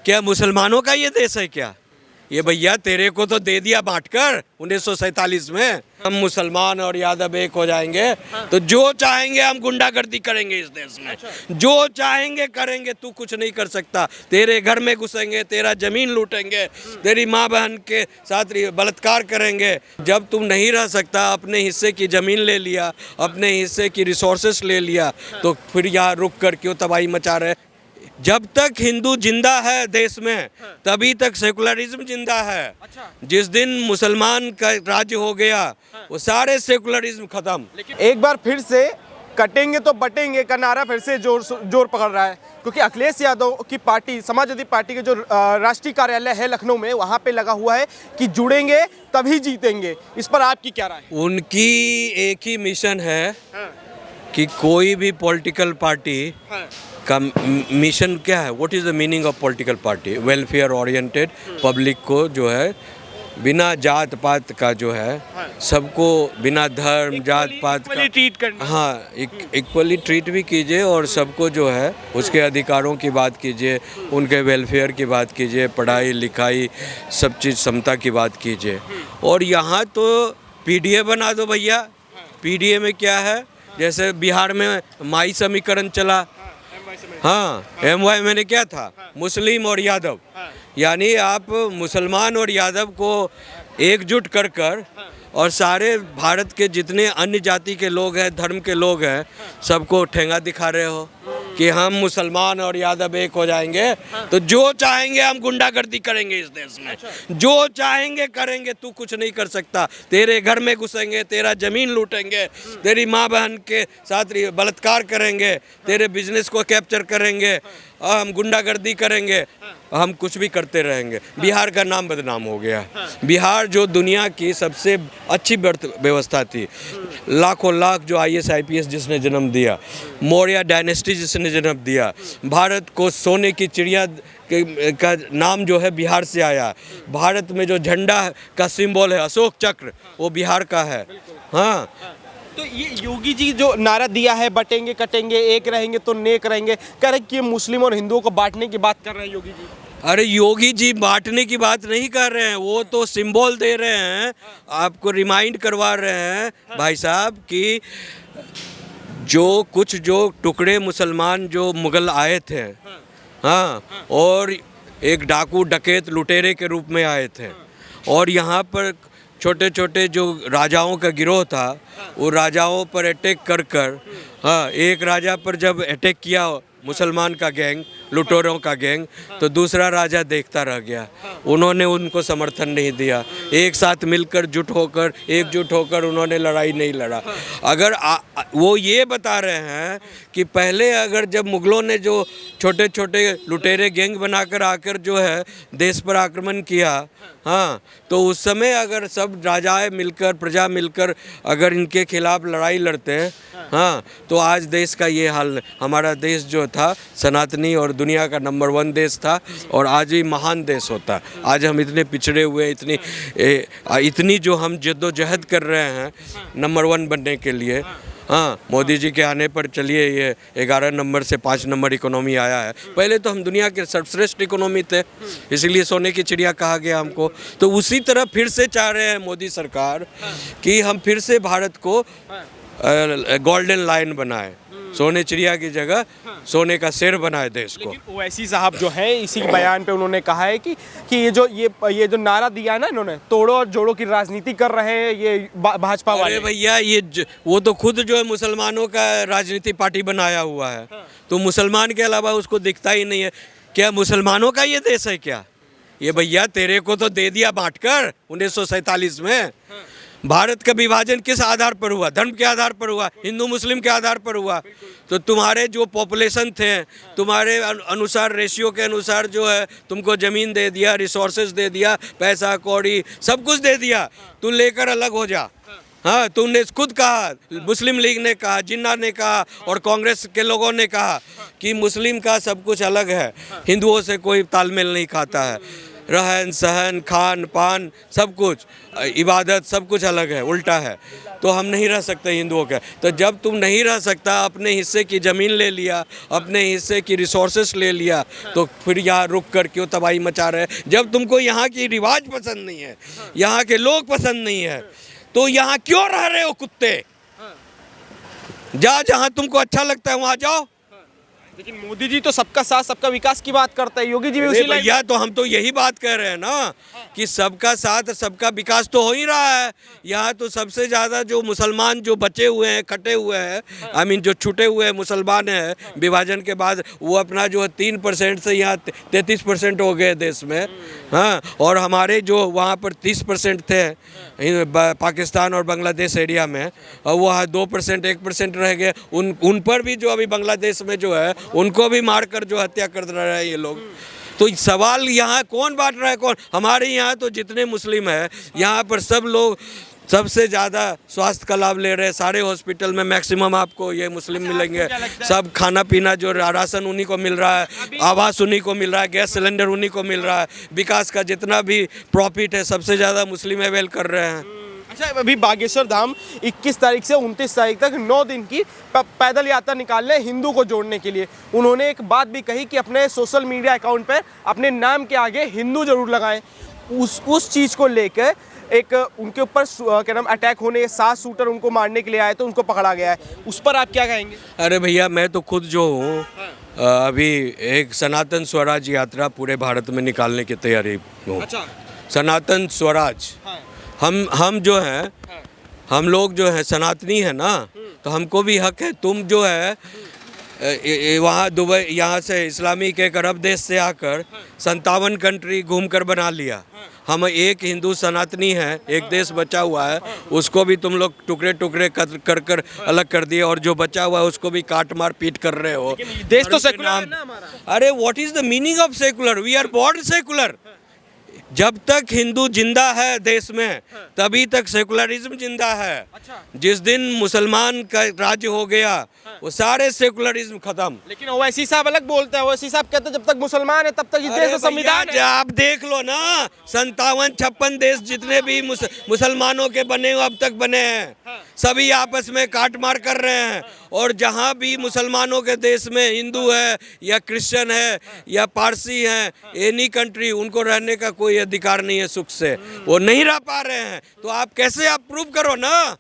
क्या मुसलमानों का ये देश है क्या? ये भैया तेरे को तो दे दिया बांटकर 1947 में। हम मुसलमान और यादव एक हो जाएंगे तो जो चाहेंगे हम गुंडागर्दी करेंगे इस देश में। जो चाहेंगे करेंगे, तू कुछ नहीं कर सकता। तेरे घर में घुसेंगे, तेरा जमीन लूटेंगे, तेरी माँ बहन के साथ बलात्कार करेंगे। जब तुम नहीं रह सकता, अपने हिस्से की ज़मीन ले लिया, अपने हिस्से की रिसोर्सेस ले लिया, तो फिर यहाँ रुक कर क्यों तबाही मचा रहे? जब तक हिंदू जिंदा है देश में, तभी तक सेकुलरिज्म जिंदा है। जिस दिन मुसलमान का राज्य हो गया, वो सारे सेकुलरिज्म खत्म। एक बार फिर से कटेंगे तो बटेंगे का नारा फिर से जोर पकड़ रहा है, क्योंकि अखिलेश यादव की पार्टी, समाजवादी पार्टी के जो राष्ट्रीय कार्यालय है लखनऊ में, वहाँ पे लगा हुआ है कि जुड़ेंगे तभी जीतेंगे। इस पर आपकी क्या राय है? उनकी एक ही मिशन है कि कोई भी पॉलिटिकल पार्टी का मिशन क्या है? What is the meaning of political party? Welfare oriented, public को जो है बिना जात पात का जो है, सबको बिना धर्म जात पात का ट्रीट करना। हाँ, इक्वली ट्रीट भी कीजिए और सबको जो है उसके अधिकारों की बात कीजिए, उनके वेलफेयर की बात कीजिए, पढ़ाई लिखाई सब चीज़ समता की बात कीजिए। और यहाँ तो पीडीए बना दो भैया। पीडीए में क्या है? जैसे बिहार में माई समीकरण चला, हाँ, MY मैंने क्या था? मुस्लिम और यादव। यानी आप मुसलमान और यादव को एकजुट कर और सारे भारत के जितने अन्य जाति के लोग हैं, धर्म के लोग हैं, सबको ठेंगा दिखा रहे हो कि हम मुसलमान और यादव एक हो जाएंगे तो जो चाहेंगे हम गुंडागर्दी करेंगे इस देश में। जो चाहेंगे करेंगे, तू कुछ नहीं कर सकता। तेरे घर में घुसेंगे, तेरा जमीन लूटेंगे, तेरी माँ बहन के साथ बलात्कार करेंगे, तेरे बिजनेस को कैप्चर करेंगे, हम गुंडागर्दी करेंगे, हम कुछ भी करते रहेंगे। बिहार का नाम बदनाम हो गया। बिहार जो दुनिया की सबसे अच्छी व्यवस्था थी, लाखों लाख जो IAS IPS जिसने जन्म दिया, मौर्य डायनेस्टी जिसने जन्म दिया, भारत को सोने की चिड़िया का नाम जो है बिहार से आया। भारत में जो झंडा का सिंबल है अशोक चक्र, वो बिहार का है। हाँ, तो ये योगी जी जो नारा दिया है, बटेंगे कटेंगे एक रहेंगे तो नेक रहेंगे, कह रहे कि मुस्लिम और हिंदुओं को बांटने की बात कर रहे हैं योगी जी। अरे योगी जी बांटने की बात नहीं कर रहे हैं, वो तो सिंबल दे रहे हैं, आपको रिमाइंड करवा रहे हैं भाई साहब कि जो टुकड़े मुसलमान जो मुगल आए थे, हाँ, और एक डाकू डकैत लुटेरे के रूप में आए थे, और यहाँ पर छोटे छोटे जो राजाओं का गिरोह था, वो राजाओं पर अटैक कर हाँ, एक राजा पर जब अटैक किया मुसलमान का गैंग, लुटेरों का गैंग, तो दूसरा राजा देखता रह गया। उन्होंने उनको समर्थन नहीं दिया। एक साथ मिलकर एकजुट होकर उन्होंने लड़ाई नहीं लड़ा। अगर वो ये बता रहे हैं कि पहले अगर जब मुगलों ने जो छोटे छोटे लुटेरे गैंग बनाकर आकर जो है देश पर आक्रमण किया, हाँ, तो उस समय अगर सब राजाएं मिलकर, प्रजा मिलकर अगर इनके खिलाफ लड़ाई लड़ते हैं, हाँ, तो आज देश का ये हाल। हमारा देश जो था सनातनी और दुनिया का नंबर 1 देश था, और आज भी महान देश होता। आज हम इतने पिछड़े हुए, इतनी जो हम जद्दोजहद कर रहे हैं नंबर 1 बनने के लिए। हाँ, मोदी जी के आने पर चलिए ये 11 नंबर से 5 नंबर इकोनॉमी आया है। पहले तो हम दुनिया के सर्वश्रेष्ठ इकोनॉमी थे, इसीलिए सोने की चिड़िया कहा गया हमको। तो उसी तरह फिर से चाह रहे हैं मोदी सरकार कि हम फिर से भारत को गोल्डन लायन बनाए, सोने चिड़िया की जगह सोने का शेर बनाए देश को। लेकिन ओवैसी साहब जो है, इसी बयान पे उन्होंने कहा है कि ये जो नारा दिया है ना, इन्होंने तोड़ो और जोड़ो की राजनीति कर रहे हैं ये भाजपा वाले। अरे भैया, ये वो तो खुद जो है मुसलमानों का राजनीति पार्टी बनाया हुआ है, तो मुसलमान के अलावा उसको दिखता ही नहीं है। क्या मुसलमानों का ये देश है क्या? ये भैया तेरे को तो दे दिया बांटकर 1947 में। भारत का विभाजन किस आधार पर हुआ? धर्म के आधार पर हुआ, हिंदू मुस्लिम के आधार पर हुआ। तो तुम्हारे जो पॉपुलेशन थे, तुम्हारे अनुसार, रेशियो के अनुसार जो है तुमको ज़मीन दे दिया, रिसोर्सेज दे दिया, पैसा कौड़ी सब कुछ दे दिया। तू लेकर अलग हो जा। हाँ, तुमने खुद कहा, मुस्लिम लीग ने कहा, जिन्ना ने कहा और कांग्रेस के लोगों ने कहा कि मुस्लिम का सब कुछ अलग है, हिंदुओं से कोई तालमेल नहीं खाता है। रहन सहन, खान पान, सब कुछ, इबादत, सब कुछ अलग है, उल्टा है। तो हम नहीं रह सकते हिंदुओं के। तो जब तुम नहीं रह सकता, अपने हिस्से की ज़मीन ले लिया, अपने हिस्से की रिसोर्सेस ले लिया, तो फिर यहाँ रुक कर क्यों तबाही मचा रहे हैं? जब तुमको यहाँ की रिवाज पसंद नहीं है, यहाँ के लोग पसंद नहीं है, तो यहाँ क्यों रह रहे हो कुत्ते? जहाँ तुमको अच्छा लगता है वहाँ जाओ। लेकिन मोदी जी तो सबका साथ सबका विकास की बात करते हैं, योगी जी भी उसी लाइन। भैया तो हम तो यही बात कह रहे हैं ना कि सबका साथ सबका विकास तो हो ही रहा है। यहाँ तो सबसे ज़्यादा जो मुसलमान जो बचे हुए हैं, कटे हुए हैं, आई मीन जो छूटे हुए हैं मुसलमान हैं विभाजन के बाद, वो अपना जो है 3% से यहाँ 33% हो गए देश में। हाँ, और हमारे जो वहाँ पर 30% थे पाकिस्तान और बांग्लादेश एरिया में, और वहाँ 2% 1% रह गए। उन पर भी जो अभी बांग्लादेश में जो है उनको भी मारकर जो हत्या कर रहे हैं ये लोग। तो सवाल यहाँ कौन बांट रहा है? कौन? हमारे यहाँ तो जितने मुस्लिम हैं यहाँ पर सब लोग सबसे ज़्यादा स्वास्थ्य का लाभ ले रहे हैं। सारे हॉस्पिटल में मैक्सिमम आपको ये मुस्लिम मिलेंगे। सब खाना पीना जो राशन उन्हीं को मिल रहा है, आवास उन्हीं को मिल रहा है, गैस सिलेंडर उन्हीं को मिल रहा है। विकास का जितना भी प्रॉफिट है सबसे ज़्यादा मुस्लिम अवेल कर रहे हैं। अच्छा, अभी बागेश्वर धाम 21 तारीख से 29 तारीख तक 9 दिन की पैदल यात्रा निकाल रहे हैं हिंदू को जोड़ने के लिए। उन्होंने एक बात भी कही कि अपने सोशल मीडिया अकाउंट पर अपने नाम के आगे हिंदू जरूर लगाएं। उस चीज़ को लेकर एक उनके ऊपर क्या नाम अटैक होने, 7 शूटर उनको मारने के लिए आए तो उनको पकड़ा गया है, उस पर आप क्या कहेंगे? अरे भैया, मैं तो खुद जो हूँ अभी एक सनातन स्वराज यात्रा पूरे भारत में निकालने की तैयारी हूँ। अच्छा। सनातन स्वराज। हम जो हैं, हम लोग जो है सनातनी है ना, तो हमको भी हक है। तुम जो है वहाँ दुबई, यहाँ से इस्लामिक एक अरब देश से आकर 57 कंट्री घूम कर बना लिया। हम एक हिंदू सनातनी हैं, एक देश बचा हुआ है, उसको भी तुम लोग टुकड़े टुकड़े कर कर अलग कर दिए, और जो बचा हुआ है उसको भी काट मार पीट कर रहे हो। देश तो सेकुलर है ना हमारा। अरे what is the meaning of secular? We are born secular. जब तक हिंदू जिंदा है देश में तभी तक सेकुलरिज्म जिंदा है। अच्छा। जिस दिन मुसलमान का राज्य हो गया वो सारे सेकुलरिज्म खत्म। लेकिन ओवैसी साहब अलग बोलते हैं। ओवैसी साहब कहते हैं जब तक मुसलमान है तब तक इस देश में संविधान है। आप देख लो ना, 57-56 देश जितने भी मुसलमानों के बने अब तक बने हैं, सभी आपस में काट मार कर रहे हैं। और जहाँ भी मुसलमानों के देश में हिंदू है या क्रिश्चियन है या पारसी है, एनी कंट्री, उनको रहने का कोई अधिकार नहीं है सुख से, वो नहीं रह पा रहे हैं। तो आप कैसे, आप प्रूव करो ना,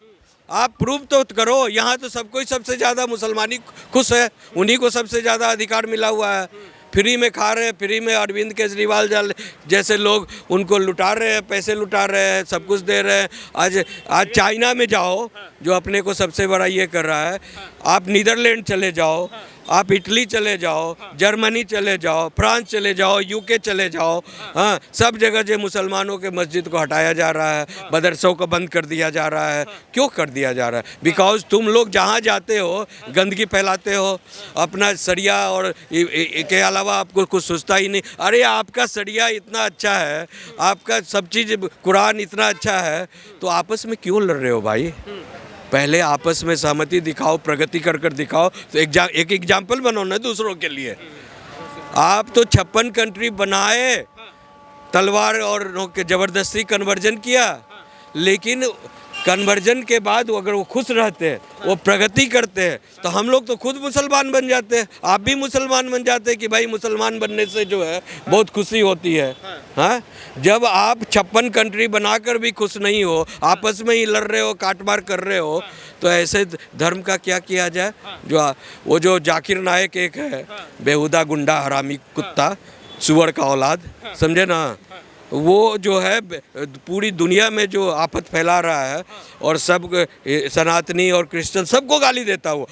आप प्रूव तो करो। यहाँ तो सबको ही सबसे ज़्यादा मुसलमानी खुश है, उन्हीं को सबसे ज़्यादा अधिकार मिला हुआ है। फ्री में खा रहे हैं, फ्री में अरविंद केजरीवाल जैसे लोग उनको लुटा रहे हैं, पैसे लुटा रहे हैं, सब कुछ दे रहे हैं। आज चाइना में जाओ, जो अपने को सबसे बड़ा ये कर रहा है, आप नीदरलैंड चले जाओ, आप इटली चले जाओ, जर्मनी चले जाओ, फ्रांस चले जाओ, यूके चले जाओ, हाँ, सब जगह जो मुसलमानों के मस्जिद को हटाया जा रहा है, मदरसों को बंद कर दिया जा रहा है। क्यों कर दिया जा रहा है? बिकॉज तुम लोग जहाँ जाते हो गंदगी फैलाते हो, अपना सरिया और के अलावा आपको कुछ सोचता ही नहीं। अरे आपका सरिया इतना अच्छा है, आपका सब चीज़ कुरान इतना अच्छा है, तो आपस में क्यों लड़ रहे हो भाई? पहले आपस में सहमति दिखाओ, प्रगति कर कर दिखाओ, तो एक एग्जाम्पल बनो ना दूसरों के लिए। आप तो 56 कंट्री बनाए, तलवार और ज़बरदस्ती कन्वर्जन किया, लेकिन कन्वर्जन के बाद अगर वो खुश रहते हैं, वो प्रगति करते हैं, तो हम लोग तो खुद मुसलमान बन जाते हैं। आप भी मुसलमान बन जाते हैं कि भाई मुसलमान बनने से जो है बहुत खुशी होती है। हाँ, जब आप 56 कंट्री बनाकर भी खुश नहीं हो, आपस में ही लड़ रहे हो, काटमार कर रहे हो, तो ऐसे धर्म का क्या किया जाए? वो जो जाकिर नायक एक है, बेहुदा गुंडा हरामी कुत्ता, सुअर का औलाद, समझे ना, वो जो है पूरी दुनिया में जो आफत फैला रहा है और सब सनातनी और क्रिश्चियन सबको गाली देता है।